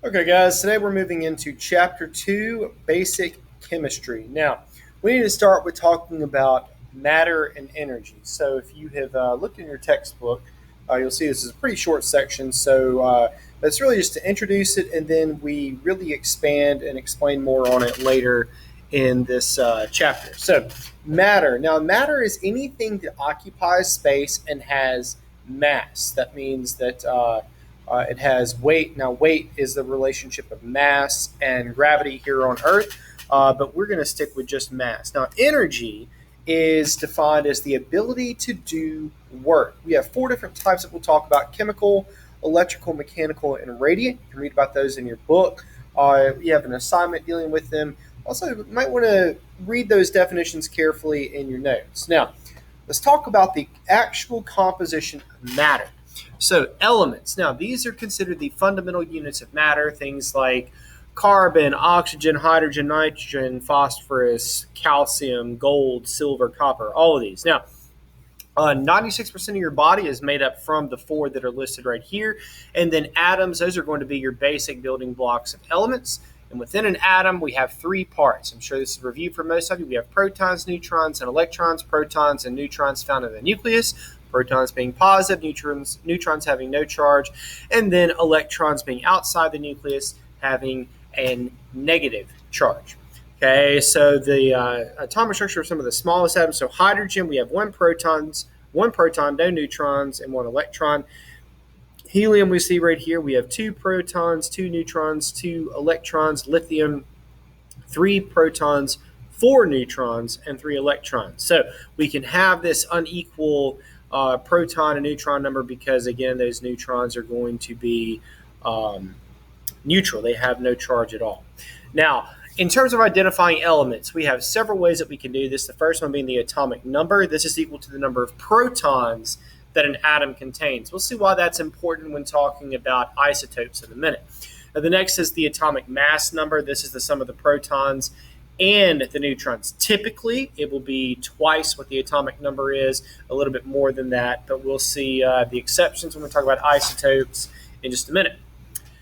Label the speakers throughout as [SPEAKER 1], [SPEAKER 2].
[SPEAKER 1] Okay, guys, today we're moving into Chapter 2, Basic Chemistry. Now, we need to start with talking about matter and energy. So, if you have looked in your textbook, you'll see this is a pretty short section. So, it's really just to introduce it, and then we really expand and explain more on it later in this chapter. So, matter. Now, matter is anything that occupies space and has mass. That means that it has weight. Now, weight is the relationship of mass and gravity here on Earth, but we're going to stick with just mass. Now, energy is defined as the ability to do work. We have four different types that we'll talk about: chemical, electrical, mechanical, and radiant. You can read about those in your book. You have an assignment dealing with them. Also, you might want to read those definitions carefully in your notes. Now, let's talk about the actual composition of matter. So elements. Now, these are considered the fundamental units of matter, things like carbon, oxygen, hydrogen, nitrogen, phosphorus, calcium, gold, silver, copper, all of these. Now, 96% of your body is made up from the four that are listed right here. And then atoms, those are going to be your basic building blocks of elements. And within an atom, we have three parts. I'm sure this is a review for most of you. We have protons, neutrons, and electrons. Protons and neutrons found in the nucleus. Protons being positive, neutrons having no charge, and then electrons being outside the nucleus having a negative charge. Okay, so the atomic structure of some of the smallest atoms. So hydrogen, we have one proton, no neutrons, and one electron. Helium, we see right here, we have two protons, two neutrons, two electrons. Lithium, three protons, four neutrons, and three electrons. So we can have this unequal proton and neutron number because, again, those neutrons are going to be neutral. They have no charge at all. Now, in terms of identifying elements, we have several ways that we can do this. The first one being the atomic number. This is equal to the number of protons that an atom contains. We'll see why that's important when talking about isotopes in a minute. Now, the next is the atomic mass number. This is the sum of the protons and the neutrons. Typically, it will be twice what the atomic number is, a little bit more than that, but we'll see the exceptions when we talk about isotopes in just a minute.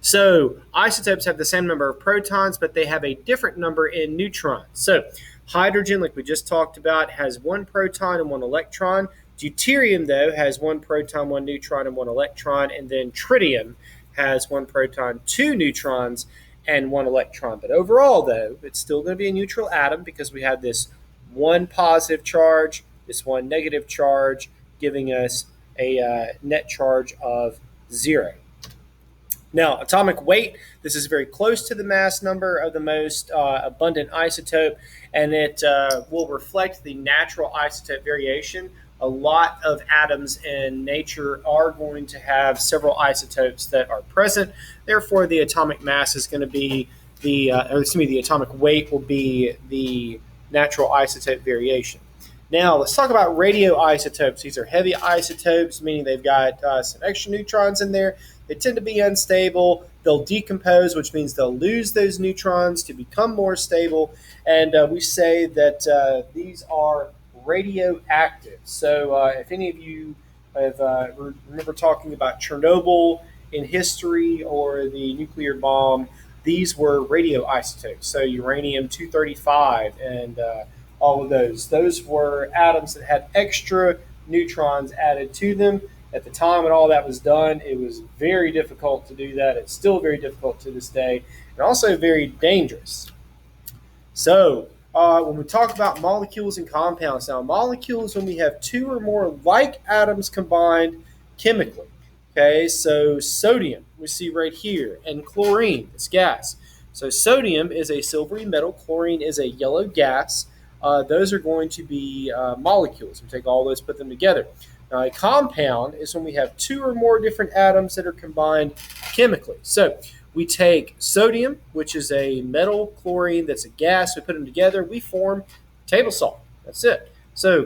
[SPEAKER 1] So isotopes have the same number of protons, but they have a different number in neutrons. So hydrogen, like we just talked about, has one proton and one electron. Deuterium, though, has one proton, one neutron, and one electron. And then tritium has one proton, two neutrons, and one electron. But overall, though, it's still going to be a neutral atom because we have this one positive charge, this one negative charge, giving us a net charge of 0. Now, atomic weight, this is very close to the mass number of the most abundant isotope, and it will reflect the natural isotope variation. A lot of atoms in nature are going to have several isotopes that are present. Therefore, the atomic mass is going to be the atomic weight will be the natural isotope variation. Now, let's talk about radioisotopes. These are heavy isotopes, meaning they've got some extra neutrons in there. They tend to be unstable. They'll decompose, which means they'll lose those neutrons to become more stable. And we say that these are radioactive. So if any of you have remember talking about Chernobyl in history or the nuclear bomb, these were radioisotopes. So uranium-235 and all of those. Those were atoms that had extra neutrons added to them. At the time when all that was done, it was very difficult to do that. It's still very difficult to this day, and also very dangerous. So when we talk about molecules and compounds, now molecules when we have two or more like atoms combined chemically. Okay, so sodium we see right here, and chlorine, it's gas. So sodium is a silvery metal, chlorine is a yellow gas. Those are going to be molecules. We take all those, put them together. Now, a compound is when we have two or more different atoms that are combined chemically. So we take sodium, which is a metal, chlorine, that's a gas. We put them together. We form table salt. That's it. So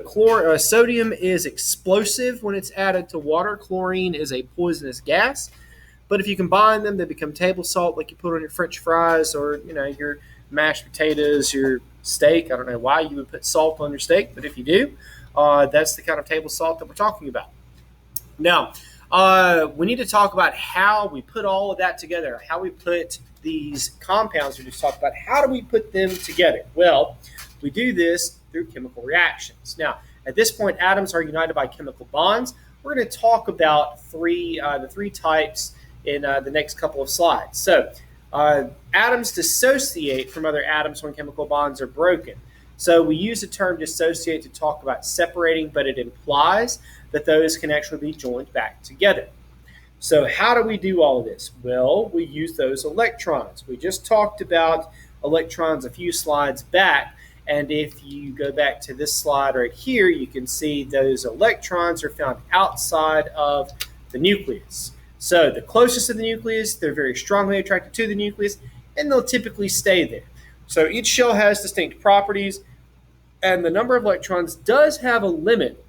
[SPEAKER 1] sodium is explosive when it's added to water. Chlorine is a poisonous gas. But if you combine them, they become table salt, like you put on your French fries or your mashed potatoes, your steak. I don't know why you would put salt on your steak, but if you do, that's the kind of table salt that we're talking about. Now, We need to talk about how we put all of that together, how we put these compounds we just talked about, how do we put them together? Well, we do this through chemical reactions. Now, at this point, atoms are united by chemical bonds. We're going to talk about the three types in the next couple of slides. So, atoms dissociate from other atoms when chemical bonds are broken. So we use the term dissociate to talk about separating, but it implies that those can actually be joined back together. So how do we do all of this? Well, we use those electrons. We just talked about electrons a few slides back, and if you go back to this slide right here, you can see those electrons are found outside of the nucleus. So the closest to the nucleus, they're very strongly attracted to the nucleus, and they'll typically stay there. So each shell has distinct properties, and the number of electrons does have a limit.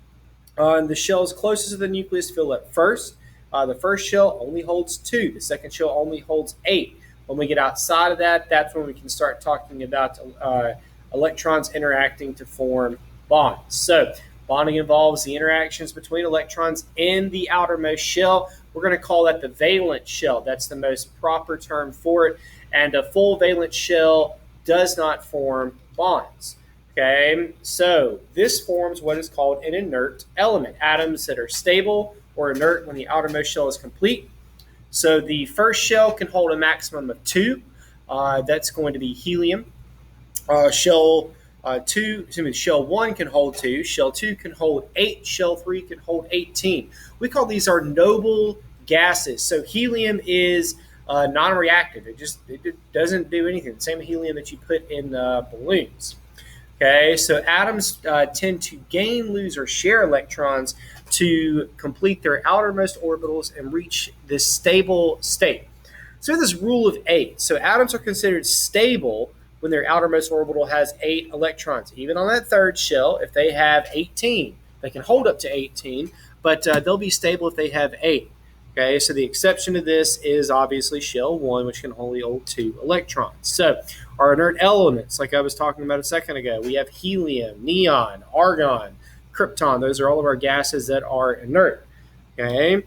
[SPEAKER 1] The shells closest to the nucleus fill up first. The first shell only holds 2. The second shell only holds 8. When we get outside of that, that's when we can start talking about electrons interacting to form bonds. So bonding involves the interactions between electrons in the outermost shell. We're going to call that the valence shell. That's the most proper term for it. And a full valence shell does not form bonds. Okay, so this forms what is called an inert element, atoms that are stable or inert when the outermost shell is complete. So the first shell can hold a maximum of 2. That's going to be helium. Shell 1 can hold 2. Shell 2 can hold 8. Shell 3 can hold 18. We call these our noble gases. So helium is non-reactive. It doesn't do anything. The same helium that you put in balloons. Okay, so atoms tend to gain, lose, or share electrons to complete their outermost orbitals and reach this stable state. So this rule of 8. So atoms are considered stable when their outermost orbital has 8 electrons. Even on that third shell, if they have 18, they can hold up to 18, but they'll be stable if they have 8. Okay, so the exception to this is obviously shell 1, which can only hold 2 electrons. So our inert elements, like I was talking about a second ago, we have helium, neon, argon, krypton. Those are all of our gases that are inert. Okay,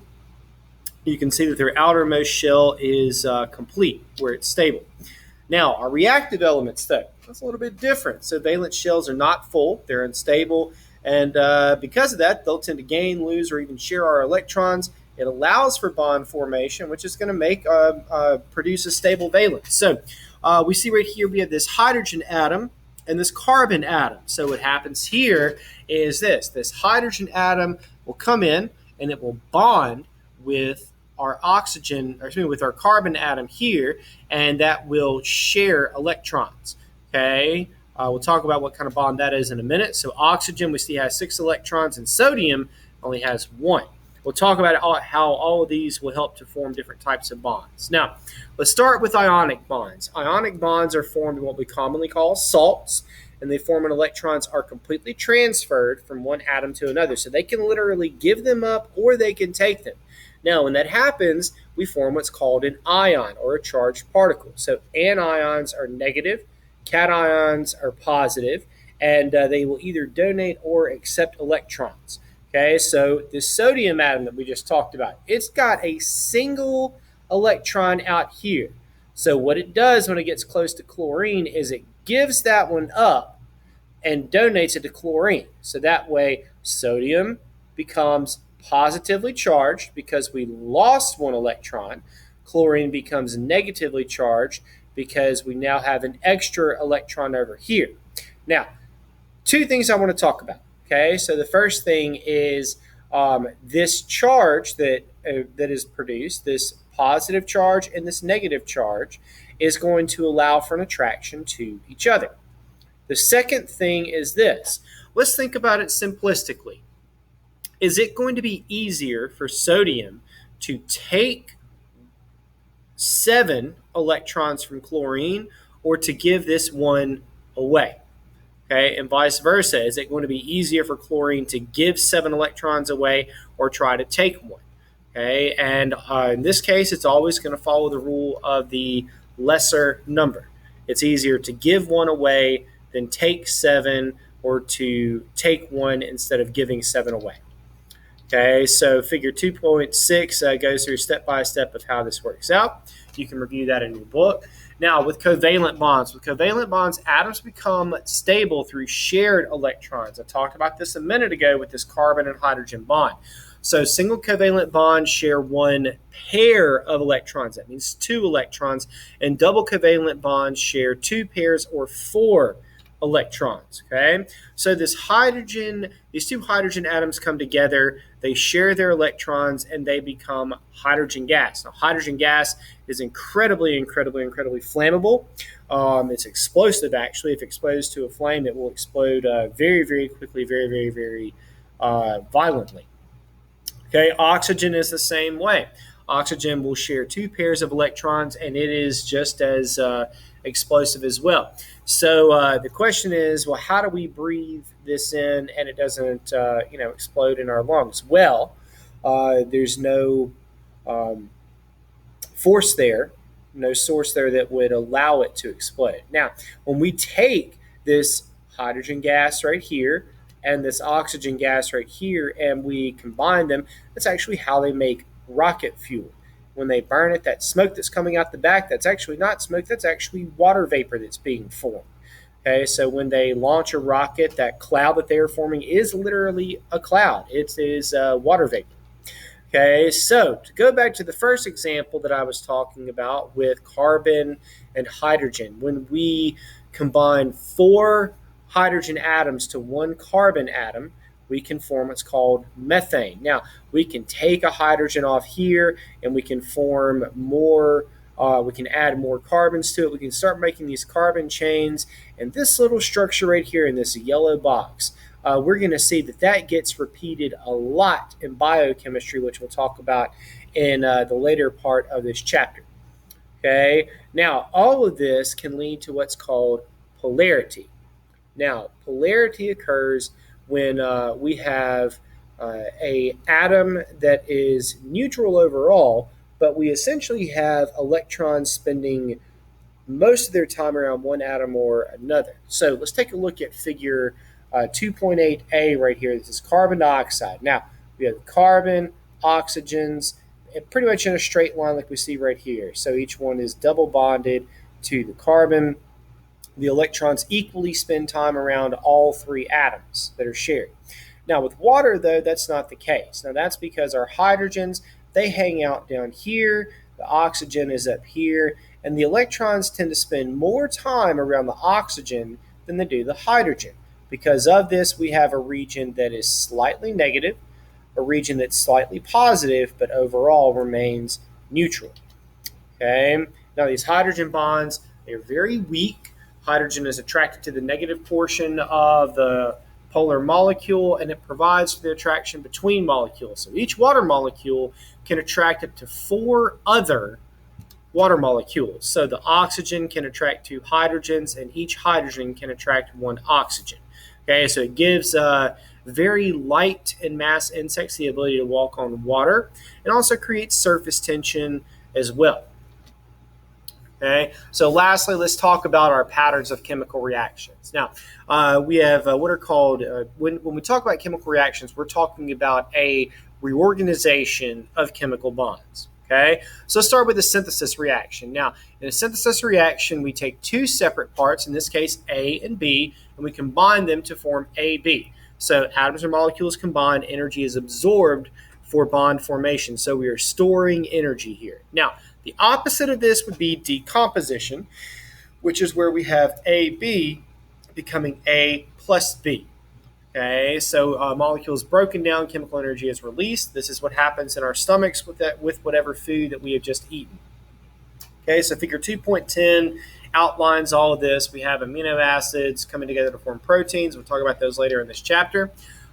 [SPEAKER 1] you can see that their outermost shell is complete, where it's stable. Now, our reactive elements, though, that's a little bit different. So valence shells are not full, they're unstable, and because of that, they'll tend to gain, lose, or even share our electrons. It allows for bond formation, which is going to make produce a stable valence. So we see right here we have this hydrogen atom and this carbon atom. So what happens here is this hydrogen atom will come in and it will bond with our with our carbon atom here, and that will share electrons. Okay, we'll talk about what kind of bond that is in a minute. So oxygen we see has 6 electrons, and sodium only has 1. We'll talk about how all of these will help to form different types of bonds. Now, let's start with ionic bonds. Ionic bonds are formed in what we commonly call salts, and they form when electrons are completely transferred from one atom to another. So they can literally give them up or they can take them. Now, when that happens, we form what's called an ion or a charged particle. So anions are negative, cations are positive, and they will either donate or accept electrons. Okay, so this sodium atom that we just talked about, it's got a single electron out here. So what it does when it gets close to chlorine is it gives that one up and donates it to chlorine. So that way sodium becomes positively charged because we lost one electron. Chlorine becomes negatively charged because we now have an extra electron over here. Now, 2 things I want to talk about. Okay, so the first thing is this charge that is produced, this positive charge and this negative charge, is going to allow for an attraction to each other. The second thing is this. Let's think about it simplistically. Is it going to be easier for sodium to take 7 electrons from chlorine or to give this one away? Okay, and vice versa. Is it going to be easier for chlorine to give 7 electrons away or try to take 1? Okay, and in this case, it's always going to follow the rule of the lesser number. It's easier to give 1 away than take 7, or to take 1 instead of giving 7 away. Okay, so figure 2.6 goes through step by step of how this works out. You can review that in your book. Now, with covalent bonds, atoms become stable through shared electrons. I talked about this a minute ago with this carbon and hydrogen bond. So single covalent bonds share one pair of electrons. That means 2 electrons. And double covalent bonds share 2 pairs or 4 electrons. Okay, so these two hydrogen atoms come together, they share their electrons, and they become hydrogen gas. Now, hydrogen gas is incredibly flammable. It's explosive, actually. If exposed to a flame, it will explode very quickly, very violently. Okay, oxygen is the same way. Oxygen will share 2 pairs of electrons, and it is just as explosive as well. So the question is, well, how do we breathe this in and it doesn't, explode in our lungs? Well, there's no force there, no source there that would allow it to explode. Now, when we take this hydrogen gas right here and this oxygen gas right here and we combine them, that's actually how they make rocket fuel. When they burn it, that smoke that's coming out the back, that's actually not smoke, that's actually water vapor that's being formed. Okay, so when they launch a rocket, that cloud that they are forming is literally a cloud. It is water vapor. Okay, so to go back to the first example that I was talking about with carbon and hydrogen, when we combine 4 hydrogen atoms to 1 carbon atom, we can form what's called methane. Now, we can take a hydrogen off here and we can form more, we can add more carbons to it. We can start making these carbon chains. And this little structure right here in this yellow box, we're going to see that gets repeated a lot in biochemistry, which we'll talk about in the later part of this chapter. Okay, now all of this can lead to what's called polarity. Now, polarity occurs when we have a atom that is neutral overall, but we essentially have electrons spending most of their time around one atom or another. So let's take a look at figure 2.8a right here. This is carbon dioxide. Now, we have carbon, oxygens, pretty much in a straight line like we see right here. So each one is double bonded to the carbon. The electrons equally spend time around all 3 atoms that are shared. Now, with water, though, that's not the case. Now, that's because our hydrogens, they hang out down here, the oxygen is up here, and the electrons tend to spend more time around the oxygen than they do the hydrogen. Because of this, we have a region that is slightly negative, a region that's slightly positive, but overall remains neutral. Okay. Now, these hydrogen bonds, they're very weak. Hydrogen is attracted to the negative portion of the polar molecule, and it provides for the attraction between molecules. So each water molecule can attract up to 4 other water molecules. So the oxygen can attract 2 hydrogens, and each hydrogen can attract 1 oxygen. Okay, so it gives very light and mass insects the ability to walk on water, and also creates surface tension as well. Okay, so lastly, let's talk about our patterns of chemical reactions. Now, we have what are called, when we talk about chemical reactions, we're talking about a reorganization of chemical bonds. Okay, so let's start with a synthesis reaction. Now, in a synthesis reaction, we take 2 separate parts, in this case A and B, and we combine them to form AB. So atoms or molecules combined, energy is absorbed for bond formation. So we are storing energy here. Now, the opposite of this would be decomposition, which is where we have AB becoming A plus B. Okay, so molecules broken down, chemical energy is released. This is what happens in our stomachs with whatever food that we have just eaten. Okay, so figure 2.10 outlines all of this. We have amino acids coming together to form proteins. We'll talk about those later in this chapter.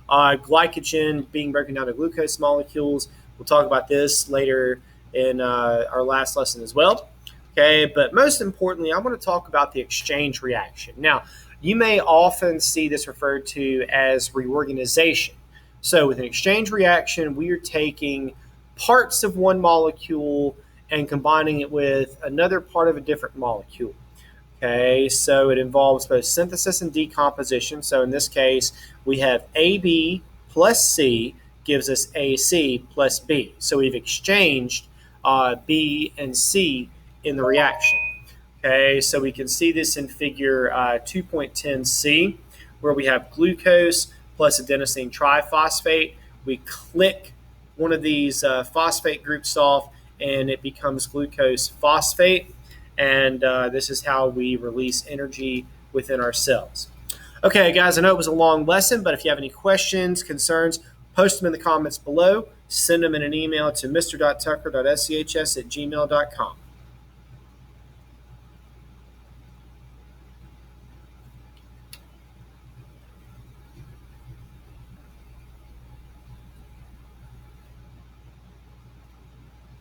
[SPEAKER 1] Glycogen being broken down to glucose molecules. We'll talk about this later in our last lesson as well. Okay, but most importantly, I want to talk about the exchange reaction. Now, you may often see this referred to as reorganization. So with an exchange reaction, we are taking parts of one molecule and combining it with another part of a different molecule. Okay, so it involves both synthesis and decomposition. So in this case, we have AB plus C gives us AC plus B. So we've exchanged B and C in the reaction. Okay, so we can see this in figure 2.10c, where we have glucose plus adenosine triphosphate. We click one of these phosphate groups off, and it becomes glucose phosphate. And this is how we release energy within our cells. Okay, guys, I know it was a long lesson, but if you have any questions, concerns, post them in the comments below. Send them in an email to mr.tucker.schs@gmail.com.